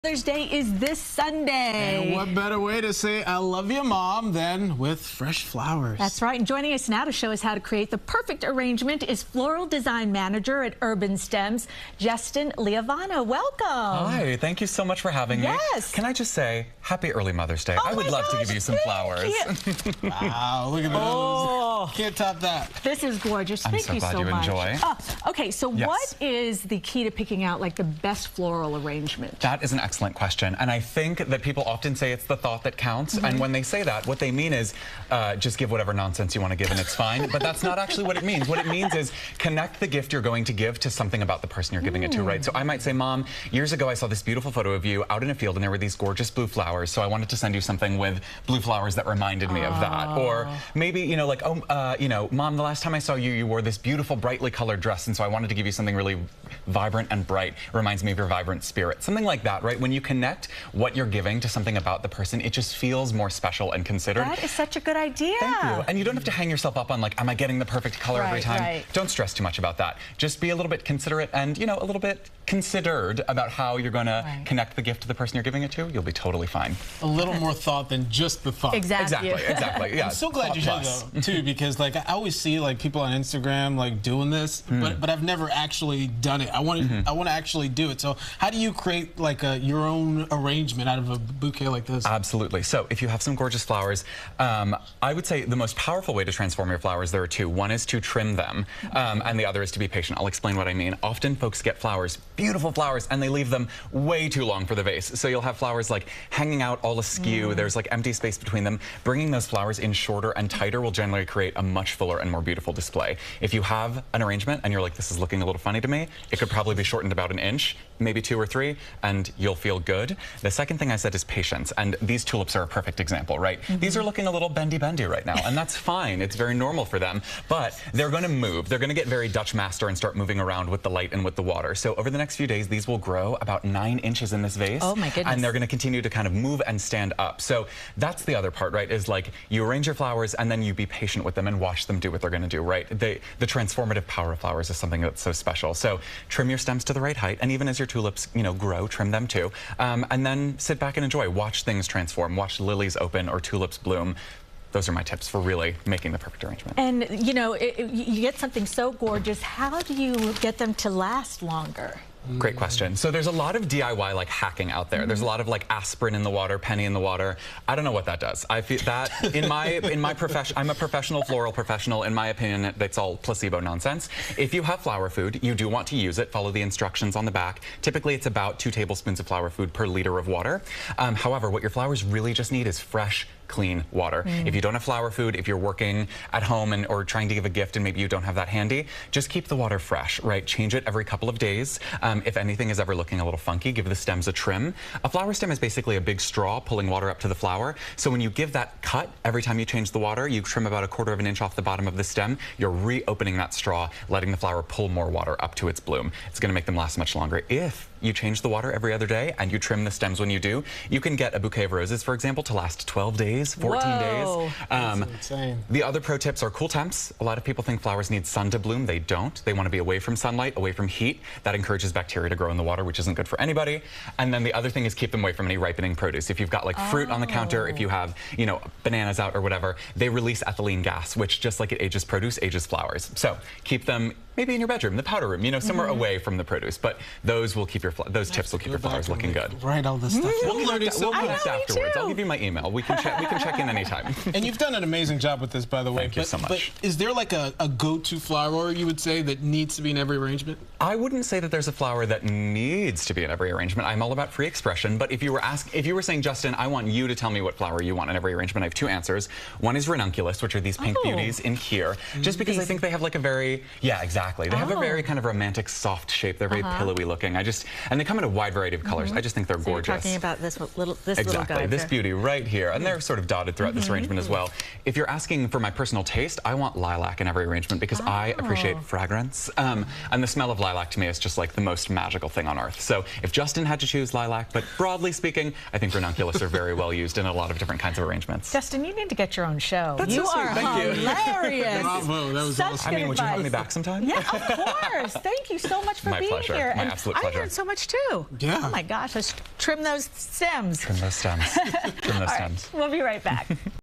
Mother's Day is this Sunday. And what better way to say I love you, Mom, than with fresh flowers. That's right. And joining us now to show us how to create the perfect arrangement is Floral Design Manager at UrbanStems, Justin Leovano. Welcome. Hi, thank you so much for having me. Yes. Can I just say, happy early Mother's Day. Oh I would love to give you some flowers. Wow, look at those. Oh. Can't top that. This is gorgeous. I'm Thank so you glad so you much. enjoy. Okay, so Yes. what is the key to picking out like the best floral arrangement? That is an excellent question. And I think that people often say it's the thought that counts. And when they say that, what they mean is just give whatever nonsense you want to give and it's fine. But that's not actually what it means. What it means is connect the gift you're going to give to something about the person you're giving it to, right? So I might say, Mom, years ago I saw this beautiful photo of you out in a field and there were these gorgeous blue flowers. So I wanted to send you something with blue flowers that reminded me of that. Or maybe, you know, like, Mom, the last time I saw you, you wore this beautiful, brightly colored dress. And so I wanted to give you something really vibrant and bright. Reminds me of your vibrant spirit. Something like that, right? When you connect what you're giving to something about the person, it just feels more special and considered. That is such a good idea. Thank you. And you don't have to hang yourself up on like, am I getting the perfect color every time? Right. Don't stress too much about that. Just be a little bit considerate and, you know, a little bit considered about how you're going to connect the gift to the person you're giving it to. You'll be totally fine. A little more thought than just the thought. Exactly. Yeah. I'm so glad you said though, too, because like I always see like people on Instagram like doing this, but I've never actually done it. I want to actually do it. So how do you create like your own arrangement out of a bouquet like this? Absolutely. So if you have some gorgeous flowers, I would say the most powerful way to transform your flowers, there are two. One is to trim them, and the other is to be patient. I'll explain what I mean. Often folks get flowers, beautiful flowers, and they leave them way too long for the vase. So you'll have flowers like hanging out all askew. There's like empty space between them. Bringing those flowers in shorter and tighter will generally create a much fuller and more beautiful display. If you have an arrangement and you're like, this is looking a little funny to me, it could probably be shortened about an inch, maybe 2 or 3, and you'll feel good. The second thing I said is patience, and these tulips are a perfect example, right? These are looking a little bendy right now, and that's fine. It's very normal for them, but they're going to move. They're going to get very Dutch master and start moving around with the light and with the water. So over the next few days, these will grow about 9 inches in this vase. Oh my goodness. And they're going to continue to kind of move and stand up. So that's the other part, right? Is like you arrange your flowers and then you be patient with them and watch them do what they're going to do, right? The transformative power of flowers is something that's so special. So trim your stems to the right height, and even as your tulips, you know, grow, trim them too. And then sit back and enjoy. Watch things transform. Watch lilies open or tulips bloom. Those are my tips for really making the perfect arrangement. And, you know, you get something so gorgeous. How do you get them to last longer? Great question. So there's a lot of DIY like hacking out there. There's a lot of like aspirin in the water, penny in the water. I don't know what that does. I feel that in my profession, I'm a professional floral professional. In my opinion, that's all placebo nonsense. If you have flower food, you do want to use it. Follow the instructions on the back. Typically, it's about 2 tablespoons of flower food per liter of water. However, what your flowers really just need is fresh, clean water. If you don't have flower food, if you're working at home or trying to give a gift and maybe you don't have that handy, just keep the water fresh, right? Change it every couple of days. If anything is ever looking a little funky, give the stems a trim. A flower stem is basically a big straw pulling water up to the flower. So when you give that cut, every time you change the water, you trim about 1/4 of an inch off the bottom of the stem. You're reopening that straw, letting the flower pull more water up to its bloom. It's going to make them last much longer. If you change the water every other day and you trim the stems when you do, you can get a bouquet of roses, for example, to last 12 days, 14 days. That's insane. The other pro tips are cool temps. A lot of people think flowers need sun to bloom. They don't. They want to be away from sunlight, away from heat. That encourages bacteria to grow in the water, which isn't good for anybody. And then the other thing is keep them away from any ripening produce. If you've got like fruit on the counter, if you have, you know, bananas out or whatever, they release ethylene gas, which just like it ages produce, ages flowers. So keep them maybe in your bedroom, the powder room, you know, somewhere away from the produce. But those will keep those tips will keep your flowers looking good. Write all this stuff. We'll connect afterwards. I'll give you my email. We can check in anytime. And you've done an amazing job with this, by the way. Thank you so much. But is there like a go-to flower you would say that needs to be in every arrangement? I wouldn't say that there's a flower that needs to be in every arrangement. I'm all about free expression. But if you were saying, Justin, I want you to tell me what flower you want in every arrangement, I have 2 answers. One is ranunculus, which are these pink beauties in here. Just because I think they have like a very, exactly. They have a very kind of romantic, soft shape. They're very pillowy looking. And they come in a wide variety of colors. I just think they're gorgeous. You're talking about this little guy. Exactly, this beauty right here. And they're sort of dotted throughout this arrangement as well. If you're asking for my personal taste, I want lilac in every arrangement because I appreciate fragrance. And the smell of lilac to me is just like the most magical thing on earth. So if Justin had to choose lilac, but broadly speaking, I think ranunculus are very well used in a lot of different kinds of arrangements. Justin, you need to get your own show. That's you so sweet. are Thank you. hilarious. Bravo, that was Such awesome. good I mean, would you have advice. me back sometime? Yeah, of course. Thank you so much for My being pleasure. here. My And absolute I pleasure. learned so much much too. Yeah. Oh my gosh, let's trim those stems. Trim those stems. Trim those All right, stems. we'll be right back.